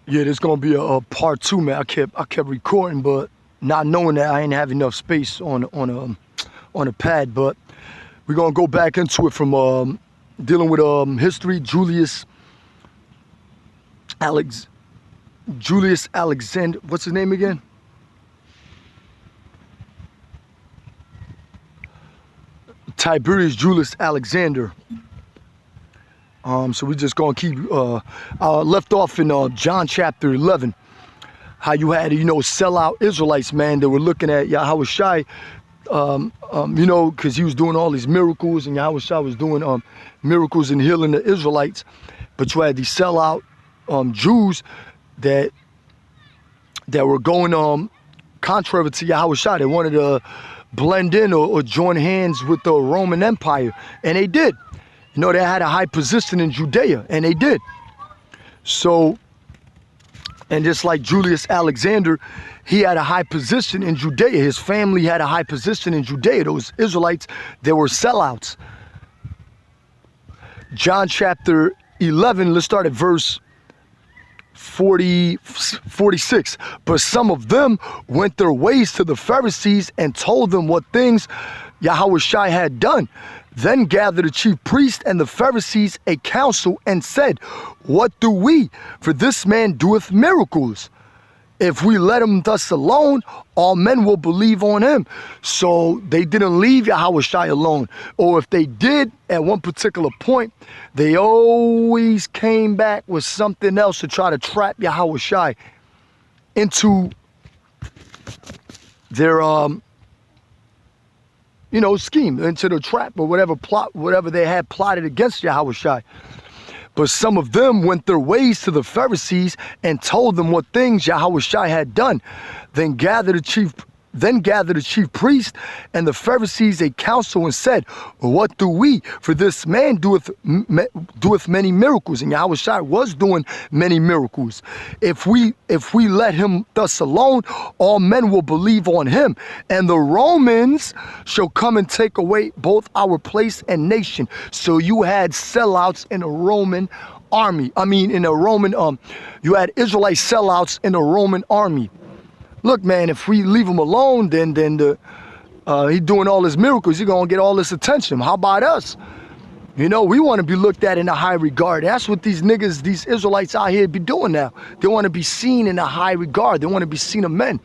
Yeah, there's gonna be a part two, man. I kept recording, but not knowing that I ain't have enough space on a pad. But we're gonna go back into it from dealing with history. Alex Julius Alexander. What's his name again? Tiberius Julius Alexander. So we're just gonna keep left off in John chapter 11. How you had, sellout Israelites, man, that were looking at Yahweh Shai, because he was doing all these miracles, and Yahweh Shai was doing miracles and healing the Israelites. But you had these sellout Jews that were going contrary to Yahweh Shai. They wanted to blend in or join hands with the Roman Empire, and they did. They had a high position in Judea, and they did. So, and just like Julius Alexander, he had a high position in Judea. His family had a high position in Judea. Those Israelites, they were sellouts. John chapter 11, let's start at verse 46. But some of them went their ways to the Pharisees and told them what things Yahweh Shai had done. Then gathered the chief priests and the Pharisees a council and said, what do we? For this man doeth miracles. If we let him thus alone, all men will believe on him. So they didn't leave Yahweh Shai alone. Or if they did, at one particular point, they always came back with something else to try to trap Yahweh Shai into their scheme, into the trap or whatever they had plotted against Yahweh Shai. But some of them went their ways to the Pharisees and told them what things Yahweh Shai had done. Then gathered the chief priest and the Pharisees a council and said, what do we? For this man doeth many miracles. And Yahweh Shai was doing many miracles. If we let him thus alone, all men will believe on him. And the Romans shall come and take away both our place and nation. So you had sellouts in a Roman army. You had Israelite sellouts in the Roman army. Look, man, if we leave him alone, then he doing all his miracles, he's going to get all this attention. How about us? We want to be looked at in a high regard. That's what these Israelites out here be doing now. They want to be seen in a high regard. They want to be seen of men.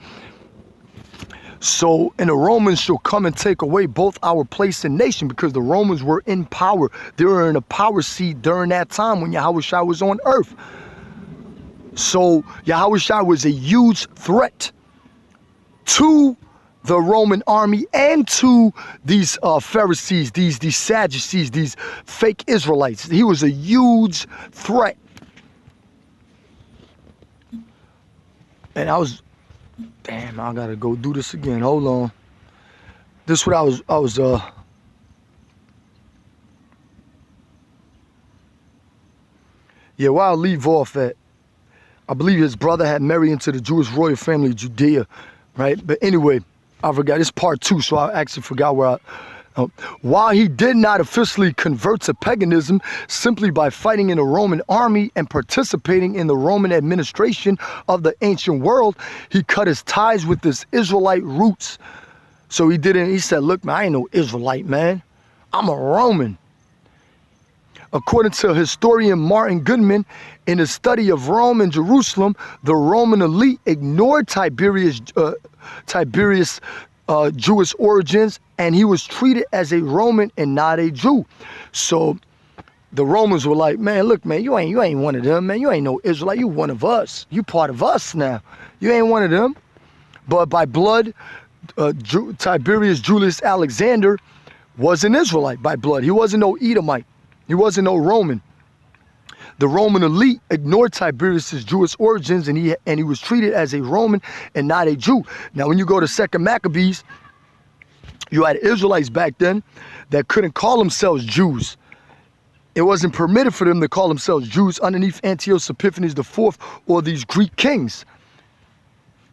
So, and the Romans shall come and take away both our place and nation, because the Romans were in power. They were in a power seat during that time when Yahweh Shai was on earth. So Yahweh Shai was a huge threat to the Roman army and to these Pharisees, these Sadducees, these fake Israelites. He was a huge threat. And I gotta go do this again. Hold on. This is what where I'll leave off at. I believe his brother had married into the Jewish royal family of Judea, right? But anyway, I forgot. It's part 2, so I actually forgot where while he did not officially convert to paganism simply by fighting in the Roman army and participating in the Roman administration of the ancient world, he cut his ties with his Israelite roots. So he said, look, man, I ain't no Israelite, man. I'm a Roman. According to historian Martin Goodman, in his study of Rome and Jerusalem, the Roman elite ignored Tiberius' Jewish origins, and he was treated as a Roman and not a Jew. So the Romans were like, man, look, man, you ain't one of them, man. You ain't no Israelite. You one of us. You part of us now. You ain't one of them. But by blood, Tiberius Julius Alexander was an Israelite by blood. He wasn't no Edomite. He wasn't no Roman. The Roman elite ignored Tiberius' Jewish origins, and he was treated as a Roman and not a Jew. Now, when you go to 2 Maccabees, you had Israelites back then that couldn't call themselves Jews. It wasn't permitted for them to call themselves Jews underneath Antiochus Epiphanes IV or these Greek kings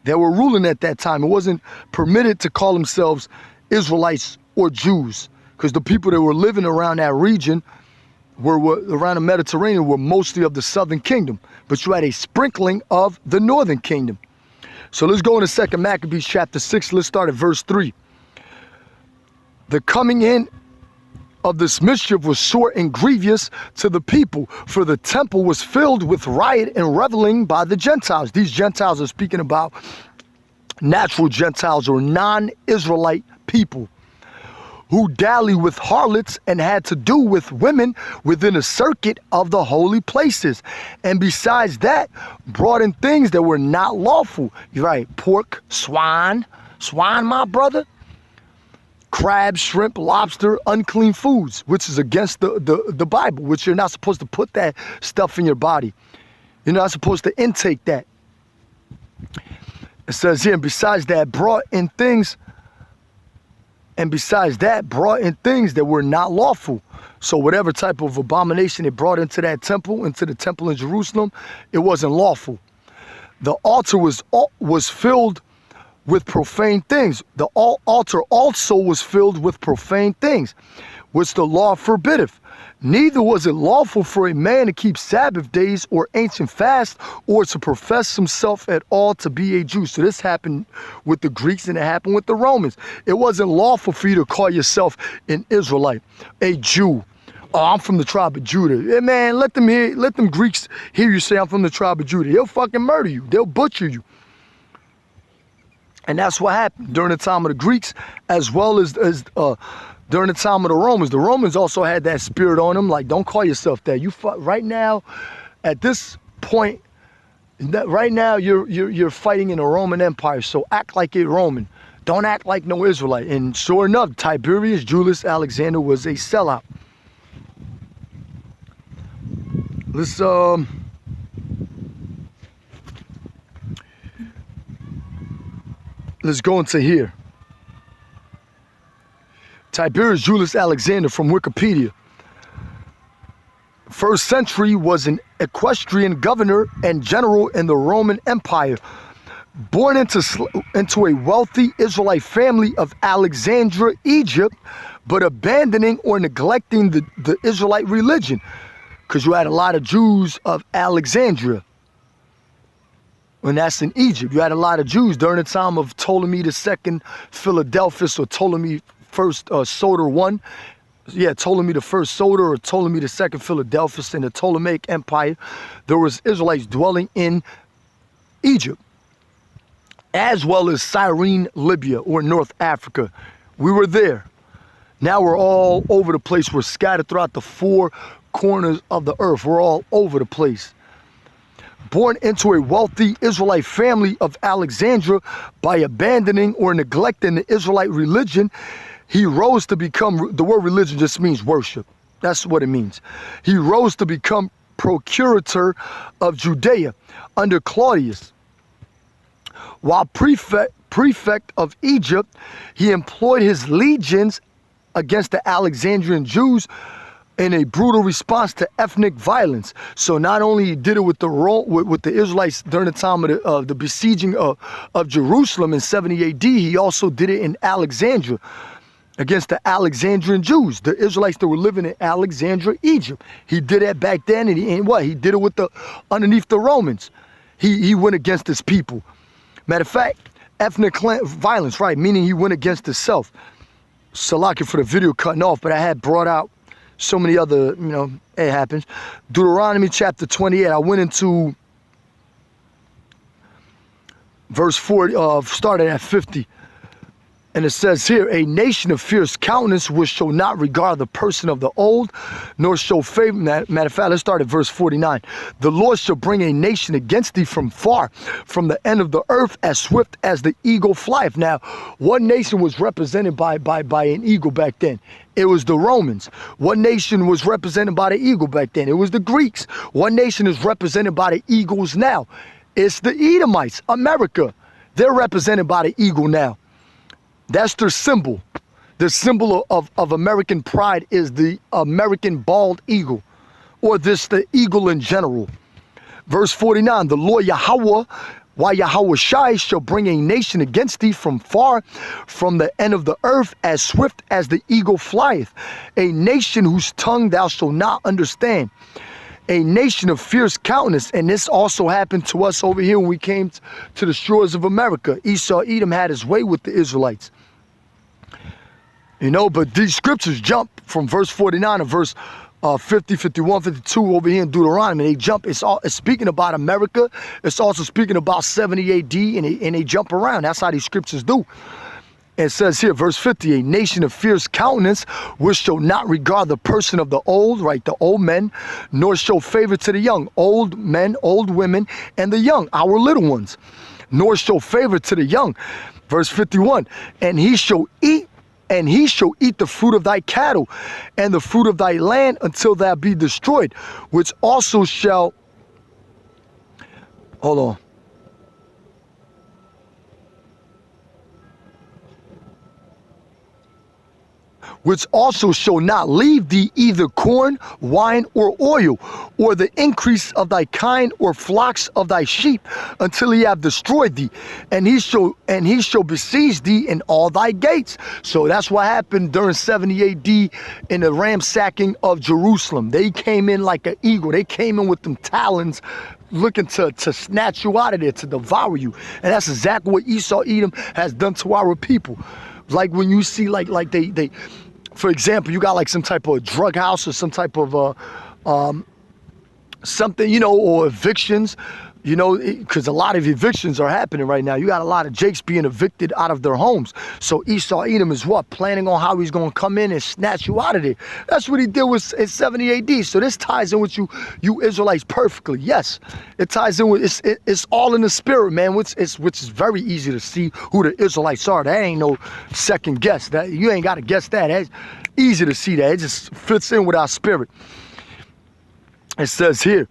that were ruling at that time. It wasn't permitted to call themselves Israelites or Jews, because the people that were living around that region, around the Mediterranean were mostly of the southern kingdom, but you had a sprinkling of the northern kingdom. So let's go into 2 Maccabees chapter 6. Let's start at verse 3. The coming in of this mischief was sore and grievous to the people, for the temple was filled with riot and reveling by the Gentiles. These Gentiles are speaking about natural Gentiles or non-Israelite people who dally with harlots and had to do with women within a circuit of the holy places. And besides that, brought in things that were not lawful. You're right, pork, swine, my brother, crab, shrimp, lobster, unclean foods, which is against the Bible, which you're not supposed to put that stuff in your body. You're not supposed to intake that. It says here, and besides that, brought in things that were not lawful. So whatever type of abomination they brought into that temple, into the temple in Jerusalem, it wasn't lawful. The altar was filled with profane things. The altar also was filled with profane things, which the law forbiddeth. Neither was it lawful for a man to keep Sabbath days or ancient fasts, or to profess himself at all to be a Jew. So this happened with the Greeks and it happened with the Romans. It wasn't lawful for you to call yourself an Israelite, a Jew. Oh, I'm from the tribe of Judah. Yeah, man, let them Greeks hear you say I'm from the tribe of Judah. They'll fucking murder you. They'll butcher you. And that's what happened during the time of the Greeks, as well as during the time of the Romans. The Romans also had that spirit on them, like, don't call yourself that. Right now, at this point, right now you're fighting in the Roman Empire, so act like a Roman. Don't act like no Israelite. And sure enough, Tiberius Julius Alexander was a sellout. Let's go into here. Tiberius Julius Alexander from Wikipedia. First century was an equestrian governor and general in the Roman Empire. Born into a wealthy Israelite family of Alexandria, Egypt, but abandoning or neglecting the Israelite religion, because you had a lot of Jews of Alexandria. And that's in Egypt. You had a lot of Jews during the time of Ptolemy II Philadelphus, or Ptolemy First Soter I. Yeah, Ptolemy the First Soter, or Ptolemy II Philadelphus in the Ptolemaic Empire. There was Israelites dwelling in Egypt, as well as Cyrene, Libya, or North Africa. We were there. Now we're all over the place. We're scattered throughout the four corners of the earth. We're all over the place. Born into a wealthy Israelite family of Alexandria, by abandoning or neglecting the Israelite religion, he rose to become, the word religion just means worship. That's what it means. He rose to become procurator of Judea under Claudius. While prefect of Egypt, he employed his legions against the Alexandrian Jews in a brutal response to ethnic violence. So not only did it with the Israelites during the time of the besieging of Jerusalem in 70 AD, he also did it in Alexandria against the Alexandrian Jews, the Israelites that were living in Alexandria, Egypt. He did that back then, and he did it with underneath the Romans. He went against his people. Matter of fact, ethnic violence, right? Meaning he went against himself. Salaki for the video cutting off, but I had brought out so many other, it happens. Deuteronomy chapter 28, I went into verse 40, started at 50. And it says here, a nation of fierce countenance which shall not regard the person of the old, nor show favor. Matter of fact, let's start at verse 49. The Lord shall bring a nation against thee from far, from the end of the earth, as swift as the eagle flieth. Now, what nation was represented by an eagle back then? It was the Romans. What nation was represented by the eagle back then? It was the Greeks. What nation is represented by the eagles now? It's the Edomites, America. They're represented by the eagle now. That's their symbol. The symbol of American pride is the American bald eagle, or the eagle in general. Verse 49, the Lord Yahweh Why Yahweh Shai shall bring a nation against thee from far, from the end of the earth, as swift as the eagle flieth. A nation whose tongue thou shalt not understand. A nation of fierce countenance. And this also happened to us over here when we came to the shores of America. Esau Edom had his way with the Israelites. You know, but these scriptures jump from verse 49 to verse 50, 51, 52 over here in Deuteronomy. They jump. It's speaking about America. It's also speaking about 70 AD, and they jump around. That's how these scriptures do. It says here, verse 50, a nation of fierce countenance, which shall not regard the person of the old, right, the old men, nor show favor to the young, old men, old women, and the young, our little ones, nor show favor to the young. Verse 51, and he shall eat the fruit of thy cattle and the fruit of thy land until thou be destroyed, which also shall, hold on. Which also shall not leave thee either corn, wine, or oil, or the increase of thy kind, or flocks of thy sheep, until he have destroyed thee, and he shall besiege thee in all thy gates. So that's what happened during 70 AD in the ransacking of Jerusalem. They came in like an eagle. They came in with them talons, looking to snatch you out of there, to devour you. And that's exactly what Esau Edom has done to our people. Like when you see like they for example, you got like some type of drug house or some type of something, you know, or evictions, you know, because a lot of evictions are happening right now. You got a lot of Jakes being evicted out of their homes. So Esau Edom is what? Planning on how he's going to come in and snatch you out of there. That's what he did in 70 AD. So this ties in with you Israelites perfectly. Yes, it ties in with, it's all in the spirit, man, which is very easy to see who the Israelites are. That ain't no second guess. That you ain't got to guess that. It's easy to see that. It just fits in with our spirit. It says here,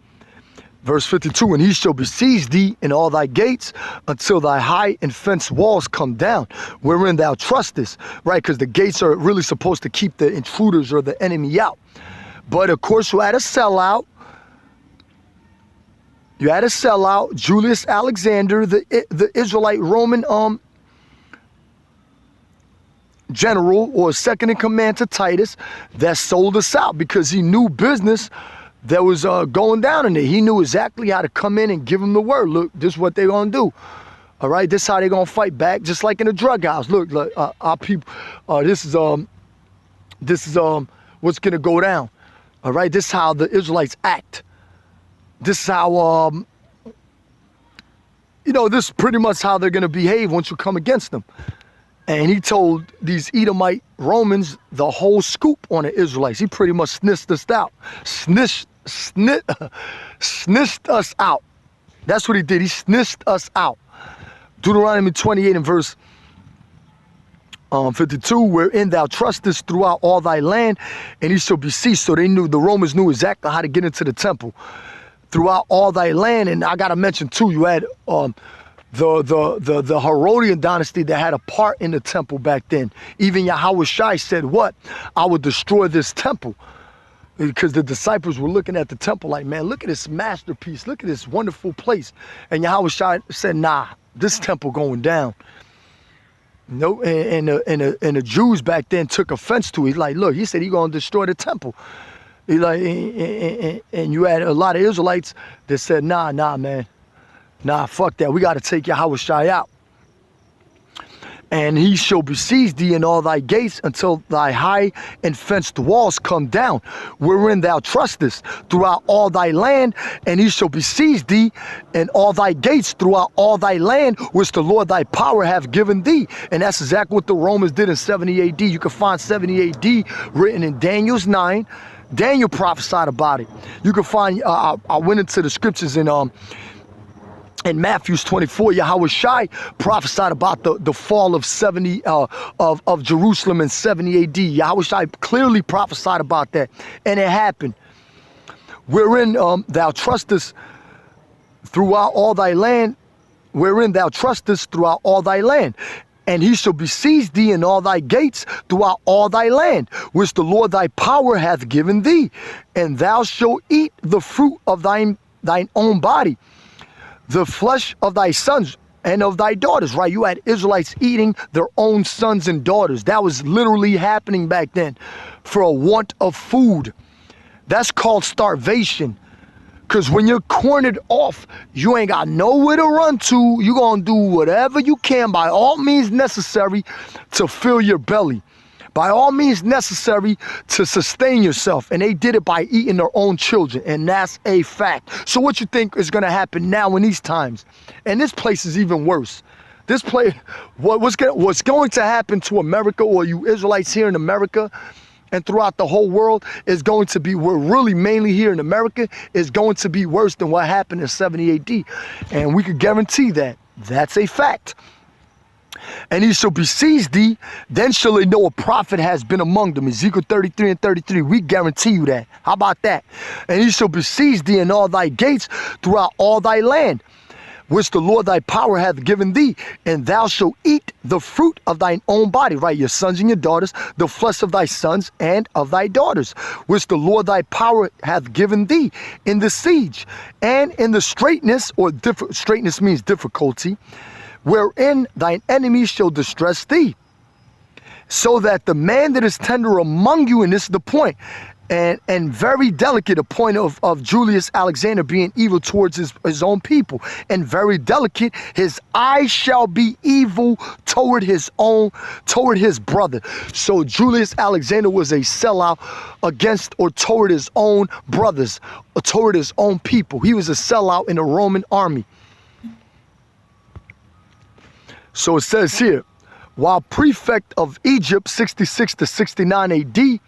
verse 52, and he shall besiege thee in all thy gates until thy high and fenced walls come down, wherein thou trustest, right? Because the gates are really supposed to keep the intruders or the enemy out. But of course, you had a sellout. You had a sellout, Julius Alexander, the Israelite Roman general or second in command to Titus, that sold us out because he knew business that was going down in there. He knew exactly how to come in and give them the word. Look, this is what they're going to do. All right, this is how they're going to fight back, just like in a drug house. Look, our people, this is what's going to go down. All right, this is how the Israelites act. This is how, you know, this is pretty much how they're going to behave once you come against them. And he told these Edomite Romans the whole scoop on the Israelites. He pretty much snitched us out. Snitched us out. That's what he did. He snitched us out. Deuteronomy 28 and verse 52, wherein thou trustest throughout all thy land, and he shall besiege. So the Romans knew exactly how to get into the temple throughout all thy land. And I gotta mention too, you had the Herodian dynasty that had a part in the temple back then. Even Yahweh Shai said what? I would destroy this temple. Because the disciples were looking at the temple like, man, look at this masterpiece. Look at this wonderful place. And Yahweh Shai said, nah, this temple going down. No, and the Jews back then took offense to it. He's like, look, he said he's going to destroy the temple. He like, and you had a lot of Israelites that said, nah, man. Nah, fuck that. We got to take Yahweh Shai out. And he shall besiege thee in all thy gates until thy high and fenced walls come down, wherein thou trustest throughout all thy land. And he shall besiege thee in all thy gates throughout all thy land, which the Lord thy power hath given thee. And that's exactly what the Romans did in 70 AD. You can find 70 AD written in Daniel's 9. Daniel prophesied about it. You can find, I went into the scriptures in Matthew 24, Yahweh Shai prophesied about the fall of of Jerusalem in 70 AD. Yahweh Shai clearly prophesied about that, and it happened. Wherein thou trustest throughout all thy land, wherein thou trustest throughout all thy land. And he shall besiege thee in all thy gates throughout all thy land, which the Lord thy power hath given thee. And thou shalt eat the fruit of thine own body. the flesh of thy sons and of thy daughters, right? You had Israelites eating their own sons and daughters. That was literally happening back then for a want of food. That's called starvation. Because when you're cornered off, you ain't got nowhere to run to. You're going to do whatever you can by all means necessary to fill your belly. By all means necessary to sustain yourself. And they did it by eating their own children. And that's a fact. So what you think is going to happen now in these times? And this place is even worse. This place, what's going to happen to America, or you Israelites here in America and throughout the whole world, is going to be, we're really mainly here in America, is going to be worse than what happened in 70 AD. And we could guarantee that. That's a fact. And he shall besiege thee, then shall they know a prophet has been among them. Ezekiel 33 and 33. We guarantee you that. How about that? And he shall besiege thee in all thy gates throughout all thy land, which the Lord thy power hath given thee, and thou shalt eat the fruit of thine own body, right? Your sons and your daughters, the flesh of thy sons and of thy daughters, which the Lord thy power hath given thee in the siege, and in the straitness, or straitness means difficulty, wherein thine enemies shall distress thee, so that the man that is tender among you, and this is the point, and very delicate, a point of Julius Alexander being evil towards his own people, and very delicate, his eyes shall be evil toward his brother. So Julius Alexander was a sellout against or toward his own brothers, or toward his own people. He was a sellout in the Roman army. So it says here, while prefect of Egypt, 66 to 69 AD,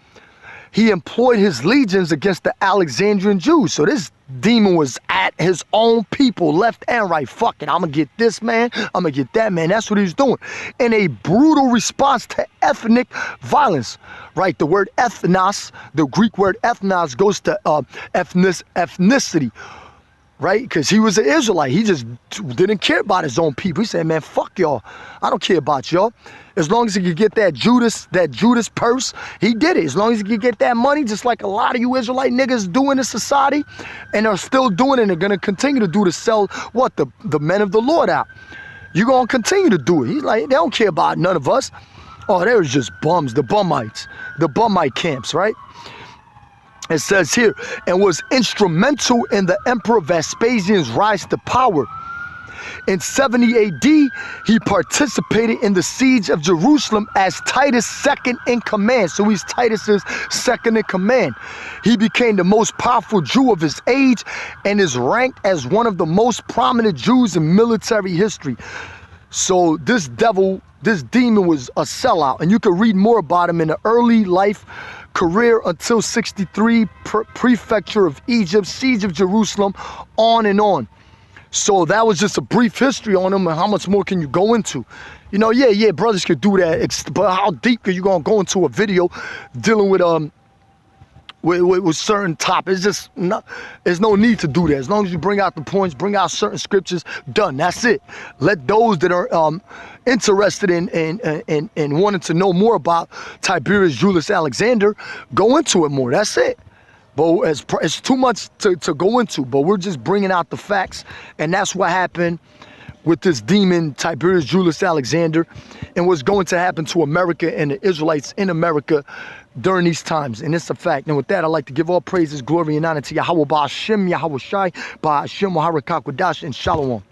he employed his legions against the Alexandrian Jews. So this demon was at his own people, left and right. Fuck it, I'm going to get this man, I'm going to get that man. That's what he was doing. In a brutal response to ethnic violence, right? The word ethnos, the Greek word ethnos, goes to ethnicity. Right? Because he was an Israelite. He just didn't care about his own people. He said, man, fuck y'all. I don't care about y'all. As long as he could get that Judas purse, he did it. As long as he could get that money, just like a lot of you Israelite niggas do in this society, and are still doing it, and are going to continue to do, to sell what? The men of the Lord out. You're going to continue to do it. He's like, they don't care about none of us. Oh, they was just bums, the Bumites, the Bumite camps, right? It says here, and was instrumental in the Emperor Vespasian's rise to power. In 70 AD, he participated in the siege of Jerusalem as Titus' second in command. So he's Titus's second in command. He became the most powerful Jew of his age and is ranked as one of the most prominent Jews in military history. So this demon was a sellout, and you can read more about him in the early life career until 63, prefecture of Egypt, siege of Jerusalem, on and on. So that was just a brief history on him, and how much more can you go into? You know, yeah, brothers could do that, but how deep are you gonna go into a video dealing with certain topics? It's just not, there's no need to do that. As long as you bring out the points, bring out certain scriptures, done. That's it. Let those that are interested in wanting to know more about Tiberius Julius Alexander go into it more. That's it. But it's too much to go into, but we're just bringing out the facts, and that's what happened with this demon, Tiberius Julius Alexander, and what's going to happen to America and the Israelites in America during these times. And it's a fact. And with that, I'd like to give all praises, glory, and honor to Yahweh Ba'ashem, Yahweh Shai, Ba'ashem, Waharakak Wadash, and Shalom.